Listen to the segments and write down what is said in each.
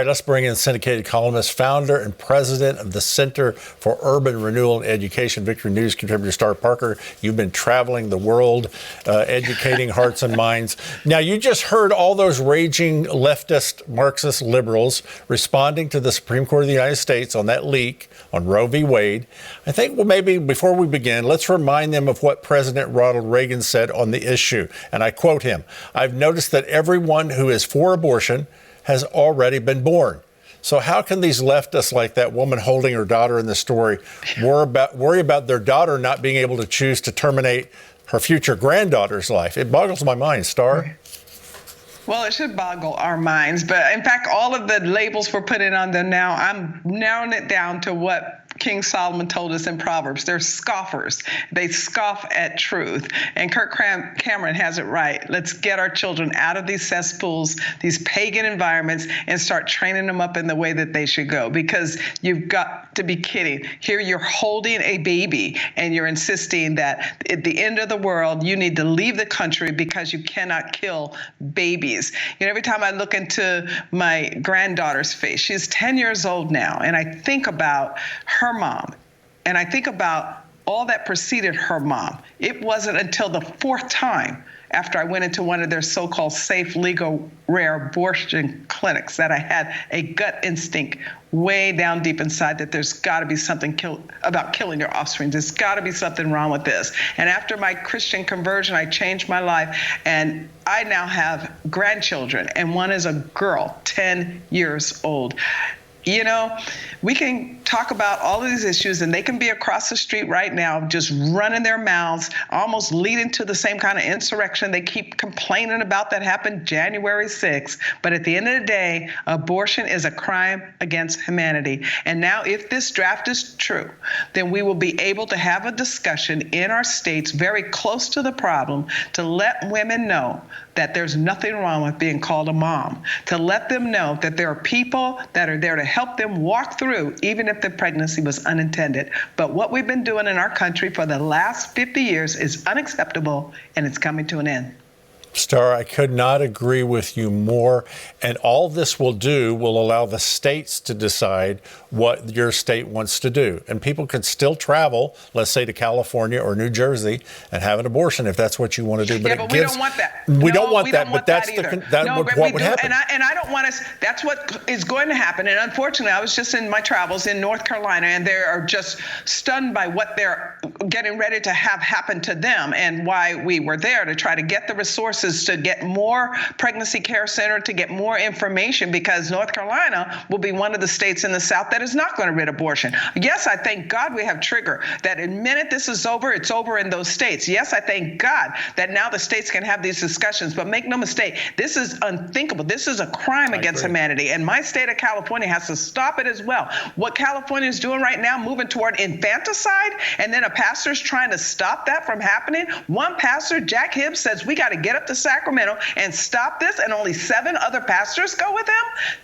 All right, let's bring in syndicated columnist, founder and president of the Center for Urban Renewal and Education, Victory News contributor Star Parker. You've been traveling the world, educating hearts and minds. Now, you just heard all those raging leftist, Marxist liberals responding to the Supreme Court of the United States on that leak on Roe v. Wade. I think, well, maybe before we begin, let's remind them of what President Ronald Reagan said on the issue. And I quote him, "I've noticed that everyone who is for abortion has already been born." So how can these leftists, like that woman holding her daughter in the story, worry about their daughter not being able to choose to terminate her future granddaughter's life? It boggles my mind, Star. Well, it should boggle our minds. But in fact, all of the labels we're putting on them now, I'm narrowing it down to what King Solomon told us in Proverbs. They're scoffers. They scoff at truth. And Kirk Cameron has it right. Let's get our children out of these cesspools, these pagan environments, and start training them up in the way that they should go. Because you've got to be kidding. Here you're holding a baby and you're insisting that at the end of the world, you need to leave the country because you cannot kill babies. You know, every time I look into my granddaughter's face, she's 10 years old now, and I think about her mom, and I think about all that preceded her mom. It wasn't until the fourth time after I went into one of their so-called safe, legal, rare abortion clinics that I had a gut instinct way down deep inside that there's got to be something about killing your offspring. There's got to be something wrong with this. And after my Christian conversion, I changed my life, and I now have grandchildren, and one is a girl, 10 years old. You know, we can talk about all of these issues, and they can be across the street right now, just running their mouths, almost leading to the same kind of insurrection they keep complaining about that happened January 6th. But at the end of the day, abortion is a crime against humanity. And now, if this draft is true, then we will be able to have a discussion in our states very close to the problem to let women know that there's nothing wrong with being called a mom, to let them know that there are people that are there to help them walk through, even if the pregnancy was unintended. But what we've been doing in our country for the last 50 years is unacceptable, and it's coming to an end. Star, I could not agree with you more. And all this will allow the states to decide what your state wants to do. And people can still travel, let's say to California or New Jersey, and have an abortion if that's what you want to do. But we don't want that. We don't want that, but that's what would happen. And I don't want us, that's what is going to happen. And unfortunately, I was just in my travels in North Carolina, and they are just stunned by what they're getting ready to have happen to them, and why we were there to try to get the resources to get more pregnancy care center, to get more information, because North Carolina will be one of the states in the South that is not going to rid abortion. Yes, I thank God we have trigger, that the minute this is over, it's over in those states. Yes, I thank God that now the states can have these discussions, but make no mistake, this is unthinkable. This is a crime against humanity, and my state of California has to stop it as well. What California is doing right now, moving toward infanticide, and then a pastor's trying to stop that from happening. One pastor, Jack Hibbs, says we got to get up to Sacramento and stop this, and only 7 other pastors go with him.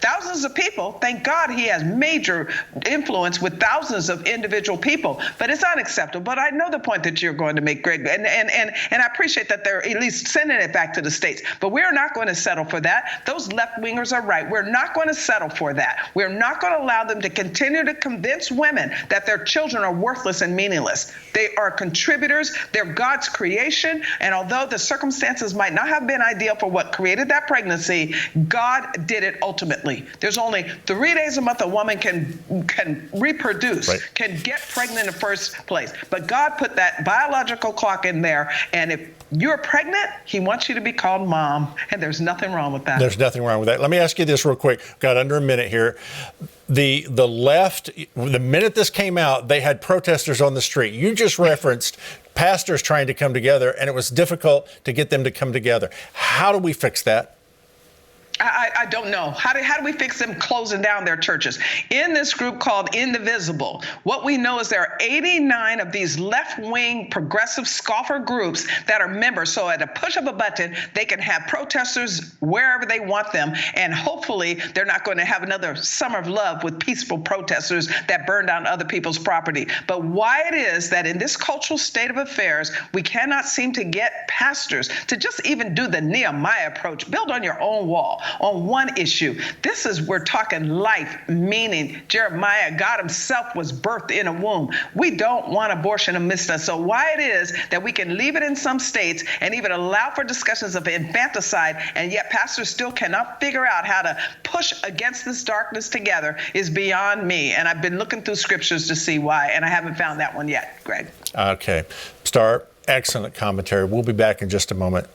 Thousands of people. Thank God he has major influence with thousands of individual people, but it's unacceptable. But I know the point that you're going to make, Greg, and I appreciate that they're at least sending it back to the states. But we're not going to settle for that. Those left-wingers are right. We're not going to settle for that. We're not going to allow them to continue to convince women that their children are worthless and meaningless. They are contributors. They're God's creation, and although the circumstances might not have been ideal for what created that pregnancy, God did it ultimately. There's only 3 days a month a woman can reproduce, right, can get pregnant in the first place. But God put that biological clock in there, and if you're pregnant, he wants you to be called mom, and there's nothing wrong with that. There's nothing wrong with that. Let me ask you this real quick. Got under a minute here. The left, the minute this came out, they had protesters on the street. You just referenced pastors trying to come together, and it was difficult to get them to come together. How do we fix that? I don't know. How do we fix them closing down their churches? In this group called Indivisible, what we know is there are 89 of these left-wing progressive scoffer groups that are members. So at a push of a button, they can have protesters wherever they want them. And hopefully they're not going to have another summer of love with peaceful protesters that burn down other people's property. But why it is that in this cultural state of affairs, we cannot seem to get pastors to just even do the Nehemiah approach, build on your own wall. on one issue. We're talking life, meaning Jeremiah, God himself was birthed in a womb. We don't want abortion amidst us. So why it is that we can leave it in some states and even allow for discussions of infanticide, and yet pastors still cannot figure out how to push against this darkness together is beyond me. And I've been looking through scriptures to see why, and I haven't found that one yet, Greg. Okay. Star, excellent commentary. We'll be back in just a moment.